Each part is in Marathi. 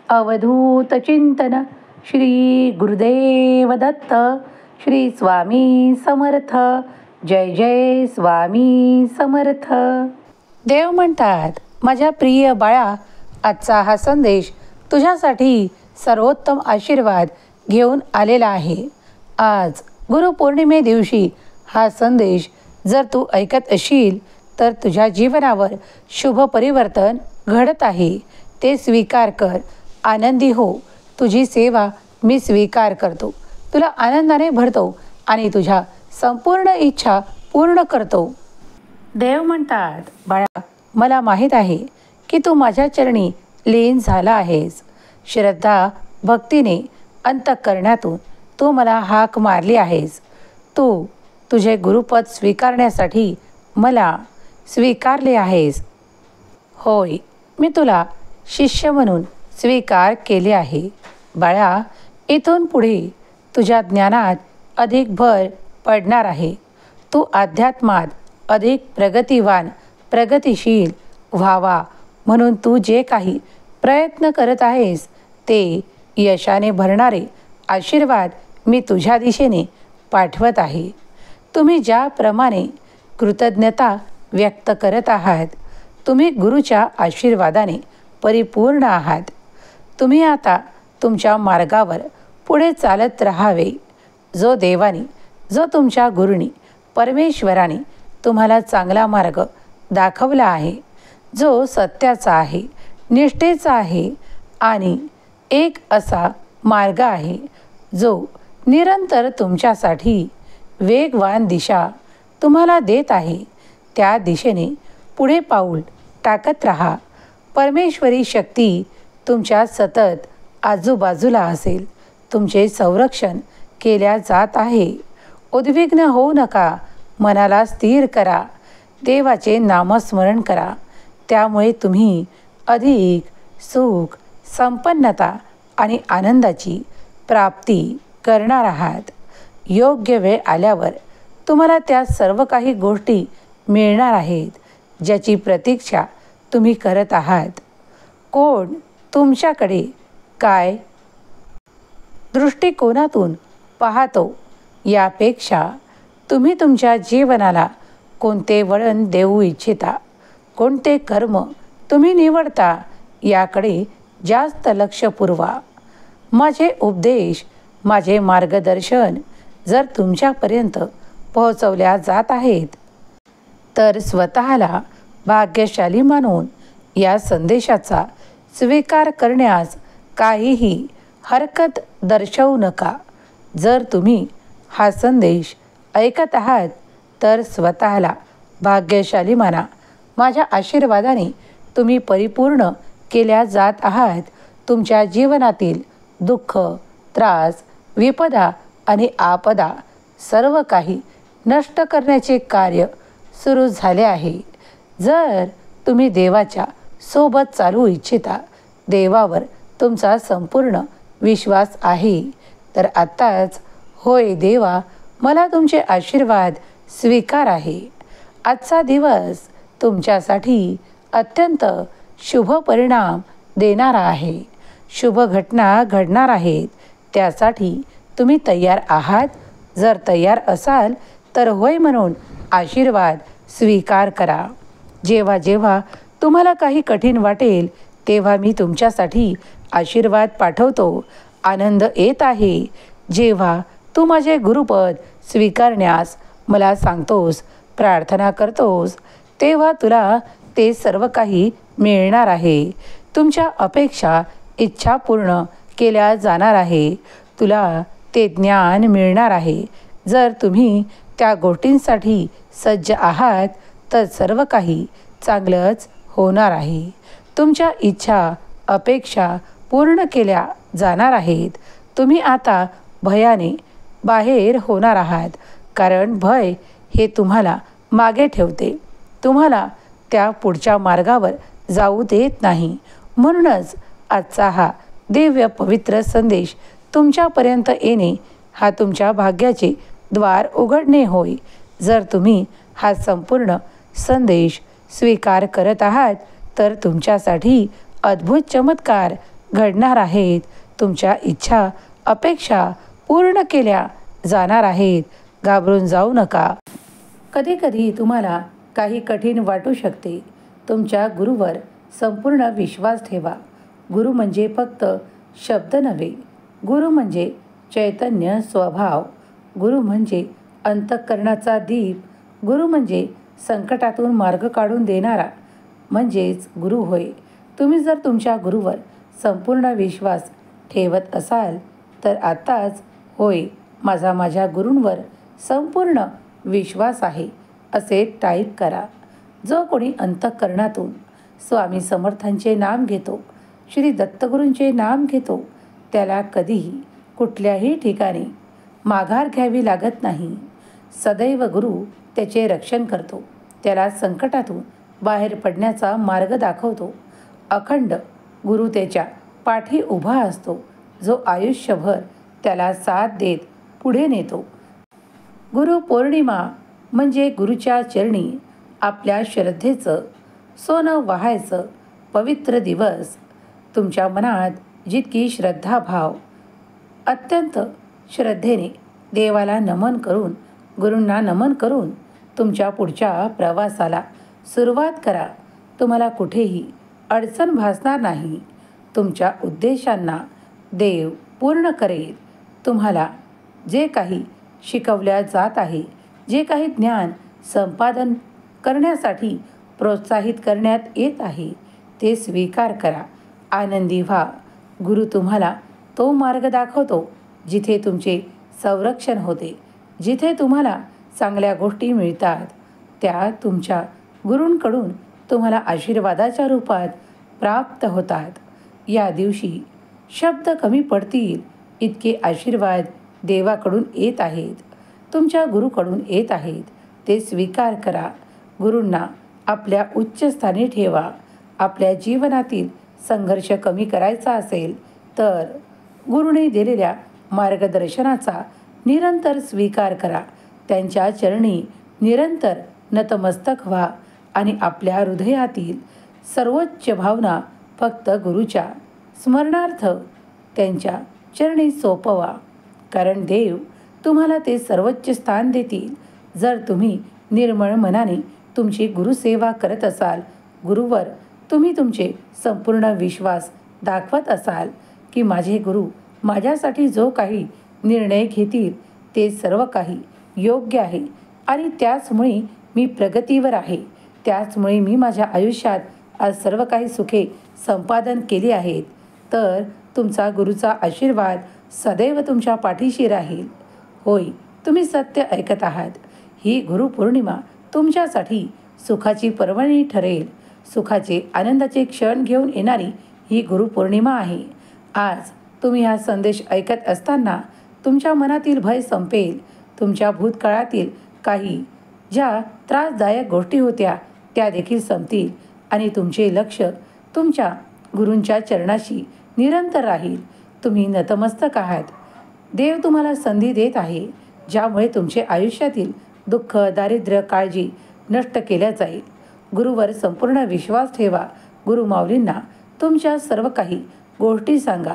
अवधूत चिंतन श्री गुरुदेव दत्त. श्री स्वामी समर्थ. जय जय स्वामी समर्थ. देव म्हणतात, माझ्या प्रिय बाळा, आजचा हा संदेश तुझ्यासाठी सर्वोत्तम आशीर्वाद घेऊन आलेला आहे. आज गुरुपौर्णिमे दिवशी हा संदेश जर तू ऐकत असशील तर तुझ्या जीवनावर शुभ परिवर्तन घडत आहे. ते स्वीकार कर. आनंदी हो. तुझी सेवा मी स्वीकार करतो. तुला आनंदाने भरतो आणि तुझ्या संपूर्ण इच्छा पूर्ण करतो. देव म्हणतात, बाळा, मला माहीत आहे की तू माझ्या चरणी लीन झाला आहेस. श्रद्धा भक्तीने अंतःकरणातून तू मला हाक मारली आहेस. तू तुझे गुरुपद स्वीकारण्यासाठी मला स्वीकारले आहेस. होय, मी तुला शिष्य म्हणून स्वीकार केले आहे. बाळा, इथून पुढे तुझ्या ज्ञानात अधिक भर पडणार आहे. तू अध्यात्मात अधिक प्रगतिवान, प्रगतिशील व्हावा म्हणून तू जे काही प्रयत्न करत आहेस ते यशाने भरणारे आशीर्वाद मी तुझ्या दिशेने पाठवत आहे. तुम्ही ज्याप्रमाणे कृतज्ञता व्यक्त करत आहात, तुम्ही गुरुच्या आशीर्वादाने परिपूर्ण आहात. तुम्ही आता तुमच्या मार्गावर पुढे चालत राहावे. जो देवाने, जो तुमच्या गुरुनी, परमेश्वराने तुम्हाला चांगला मार्ग दाखवला आहे, जो सत्याचा आहे, निष्ठेचा आहे आणि एक असा मार्ग आहे जो निरंतर तुमच्यासाठी वेगवान दिशा तुम्हाला देत आहे, त्या दिशेने पुढे पाऊल टाकत राहा. परमेश्वरी शक्ती तुमच्या सतत आजूबाजूला असेल. तुमचे संरक्षण केल्या जात आहे. उद्विग्न होऊ नका. मनाला स्थिर करा. देवाचे नामस्मरण करा. त्यामुळे तुम्ही अधिक सुख, संपन्नता आणि आनंदाची प्राप्ती करणार आहात. योग्य वेळ आल्यावर तुम्हाला त्या सर्व काही गोष्टी मिळणार आहेत ज्याची प्रतीक्षा तुम्ही करत आहात. कोण तुमच्याकडे काय दृष्टिकोनातून पाहतो यापेक्षा तुम्ही तुमच्या जीवनाला कोणते वळण देऊ इच्छिता, कोणते कर्म तुम्ही निवडता याकडे जास्त लक्ष पुरवा. माझे उपदेश, माझे मार्गदर्शन जर तुमच्यापर्यंत पोहोचवल्या जात आहेत तर स्वतःला भाग्यशाली मानून या संदेशाचा स्वीकार करण्यास काहीही हरकत दर्शवू नका. जर तुम्ही हा संदेश ऐकत आहात तर स्वतःला भाग्यशाली माना. माझ्या आशीर्वादाने तुम्ही परिपूर्ण केल्या जात आहात. तुमच्या जीवनातील दुःख, त्रास, विपदा आणि आपदा सर्व काही नष्ट करण्याचे कार्य सुरू झाले आहे. जर तुम्ही देवाच्या सोबत चालू इच्छिता, देवावर तुमचा संपूर्ण विश्वास आहे, तर आत्ताच होय देवा, मला तुमचे आशीर्वाद स्वीकार आहे. आजचा दिवस तुमच्यासाठी अत्यंत शुभ परिणाम देणारा आहे. शुभ घटना घडणार आहेत. त्यासाठी तुम्ही तयार आहात? जर तयार असाल तर होय म्हणून आशीर्वाद स्वीकार करा. जेव्हा जेव्हा तुम्हाला काही कठीण वाटेल तेव्हा मी तुमच्यासाठी आशीर्वाद पाठवतो. आनंद येत आहे. जेव्हा तू माझे गुरुपद स्वीकारण्यास मला सांगतोस, प्रार्थना करतोस, तेव्हा तुला ते सर्व काही मिळणार आहे. तुमच्या अपेक्षा, इच्छा पूर्ण केल्या जाणार आहे. तुला ते ज्ञान मिळणार आहे. जर तुम्ही त्या गोष्टींसाठी सज्ज आहात तर सर्व काही चांगलंच होणार आहे. तुमच्या इच्छा, अपेक्षा पूर्ण केल्या जाणार आहेत. तुम्ही आता भयाने बाहेर होणार आहात, कारण भय हे तुम्हाला मागे ठेवते, तुम्हाला त्या पुढच्या मार्गावर जाऊ देत नाही. म्हणूनच आजचा हा दिव्य पवित्र संदेश तुमच्यापर्यंत येणे हा तुमच्या भाग्याचे द्वार उघडणे होय. जर तुम्ही हा संपूर्ण संदेश स्वीकार करत आहात तर तुमच्यासाठी अद्भुत चमत्कार घडणार आहेत. तुमच्या इच्छा अपेक्षा पूर्ण केल्या जाणार आहेत. घाबरून जाऊ नका. कधीकधी तुम्हाला काही कठीण वाटू शकते. तुमच्या गुरुवर संपूर्ण विश्वास ठेवा. गुरु म्हणजे फक्त शब्द नव्हे. गुरु म्हणजे चैतन्य स्वभाव. गुरु म्हणजे अंतःकरणाचा दीप. गुरु म्हणजे संकटातून मार्ग काढून देणारा म्हणजेच गुरु होय. तुम्ही जर तुमच्या गुरुवर संपूर्ण विश्वास ठेवत असाल तर आत्ताच होय माझ्या गुरूंवर संपूर्ण विश्वास आहे असे टाईप करा. जो कोणी अंतःकरणातून स्वामी समर्थांचे नाम घेतो, श्री दत्तगुरूंचे नाम घेतो, त्याला कधीही कुठल्याही ठिकाणी माघार घ्यावी लागत नाही. सदैव गुरु त्याचे रक्षण करतो. त्याला संकटातून बाहेर पडण्याचा मार्ग दाखवतो. अखंड गुरु त्याच्या पाठी उभा असतो, जो आयुष्यभर त्याला साथ देत पुढे नेतो. गुरु पौर्णिमा म्हणजे गुरुच्या चरणी आपल्या श्रद्धेचं सोनं वाहायचं पवित्र दिवस. तुमच्या मनात जितकी श्रद्धाभाव अत्यंत श्रद्धेने देवाला नमन करून, गुरूंना नमन करून तुमच्या पुढच्या प्रवासाला सुरुवात करा. तुम्हाला कुठेही अडचण भासणार नाही. तुमच्या उद्देशांना देव पूर्ण करेल. तुम्हाला जे काही शिकवल्या जात आहे, जे काही ज्ञान संपादन करण्यासाठी प्रोत्साहित करण्यात येत आहे, ते स्वीकार करा. आनंदी व्हा. गुरु तुम्हाला तो मार्ग दाखवतो जिथे तुमचे संरक्षण होते, जिथे तुम्हाला चांगल्या गोष्टी मिळतात. त्या तुमच्या गुरूंकडून तुम्हाला आशीर्वादाच्या रूपात प्राप्त होतात. या दिवशी शब्द कमी पडतील इतके आशीर्वाद देवाकडून येत आहेत, तुमच्या गुरूकडून येत आहेत. ते स्वीकार करा. गुरूंना आपल्या उच्च स्थानी ठेवा. आपल्या जीवनातील संघर्ष कमी करायचा असेल तर गुरूंनी दिलेल्या मार्गदर्शनाचा निरंतर स्वीकार करा. त्यांच्या चरणी निरंतर नतमस्तक व्हा आणि आपल्या हृदयातील सर्वोच्च भावना फक्त गुरूच्या स्मरणार्थ त्यांच्या चरणी सोपवा. कारण देव तुम्हाला ते सर्वोच्च स्थान देतील जर तुम्ही निर्मळ मनाने तुमची गुरुसेवा करत असाल. गुरुवर तुम्ही तुमचे संपूर्ण विश्वास दाखवत असाल की माझे गुरु माझ्यासाठी जो काही निर्णय घेतील ते सर्व काही योग्य आहे आणि त्याचमुळे मी प्रगतीवर आहे. त्याचमुळे मी माझ्या आयुष्यात आज सर्व काही सुखे संपादन केली आहेत. तर तुमचा गुरुचा आशीर्वाद सदैव तुमच्या पाठीशी राहील. होय, तुम्ही सत्य ऐकत आहात. ही गुरुपौर्णिमा तुमच्यासाठी सुखाची पर्वणी ठरेल. सुखाचे आनंदाचे क्षण घेऊन येणारी ही गुरुपौर्णिमा आहे. आज तुम्ही हा संदेश ऐकत असताना तुमच्या मनातील भय संपेल. तुमच्या भूतकाळातील काही ज्या त्रासदायक गोष्टी होत्या त्या देखील संपतील आणि तुमचे लक्ष तुमच्या गुरूंच्या चरणाशी निरंतर राहील. तुम्ही नतमस्तक आहात. देव तुम्हाला संधी देत आहे ज्यामुळे तुमचे आयुष्यातील दुःख, दारिद्र्य, काळजी नष्ट केल्या जाईल. गुरुवर संपूर्ण विश्वास ठेवा. गुरुमाऊलींना तुमच्या सर्व काही गोष्टी सांगा.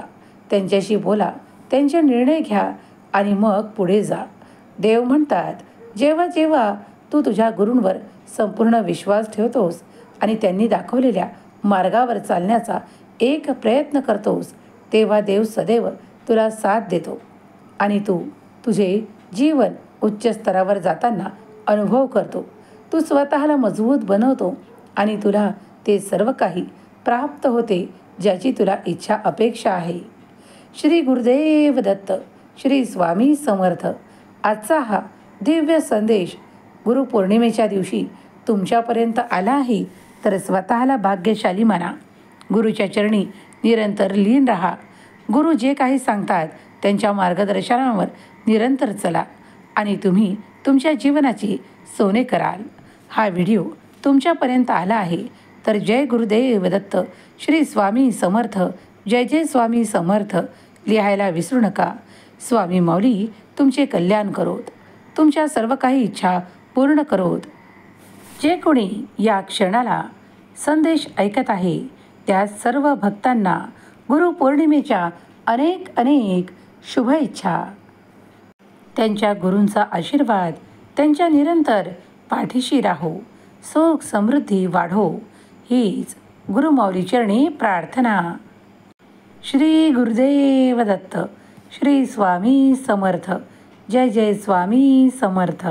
त्यांच्याशी बोला. त्यांचे निर्णय घ्या आणि मग पुढे जा. देव म्हणतात, जेव्हा जेव्हा तू तुझ्या गुरूंवर संपूर्ण विश्वास ठेवतोस आणि त्यांनी दाखवलेल्या मार्गावर चालण्याचा एक प्रयत्न करतोस तेव्हा देव सदैव तुला साथ देतो आणि तू तुझे जीवन उच्च स्तरावर जाताना अनुभव करतो. तू स्वतःला मजबूत बनवतो आणि तुला ते सर्व काही प्राप्त होते ज्याची तुला इच्छा अपेक्षा आहे. श्री गुरुदेव दत्त. श्री स्वामी समर्थ. आजचा हा दिव्य संदेश गुरुपौर्णिमेच्या दिवशी तुमच्यापर्यंत आला आहे तर स्वतःला भाग्यशाली माना. गुरुच्या चरणी निरंतर लीन राहा. गुरु जे काही सांगतात त्यांच्या मार्गदर्शनावर निरंतर चला आणि तुम्ही तुमच्या जीवनाची सोने कराल. हा व्हिडिओ तुमच्यापर्यंत आला आहे तर जय गुरुदेव दत्त. श्री स्वामी समर्थ. जय जय स्वामी समर्थ लिहायला विसरू नका. स्वामी माऊली तुमचे कल्याण करोत. तुमच्या सर्व काही इच्छा पूर्ण करोत. जे कोणी या क्षणाला संदेश ऐकत आहे त्या सर्व भक्तांना गुरुपौर्णिमेच्या अनेक अनेक शुभेच्छा. त्यांच्या गुरूंचा आशीर्वाद त्यांच्या निरंतर पाठीशी राहो, सुख समृद्धी वाढो, हीच गुरुमाऊली चरणी प्रार्थना. श्री गुरुदेव दत्त. श्री स्वामी समर्थ. जय जय स्वामी समर्थ.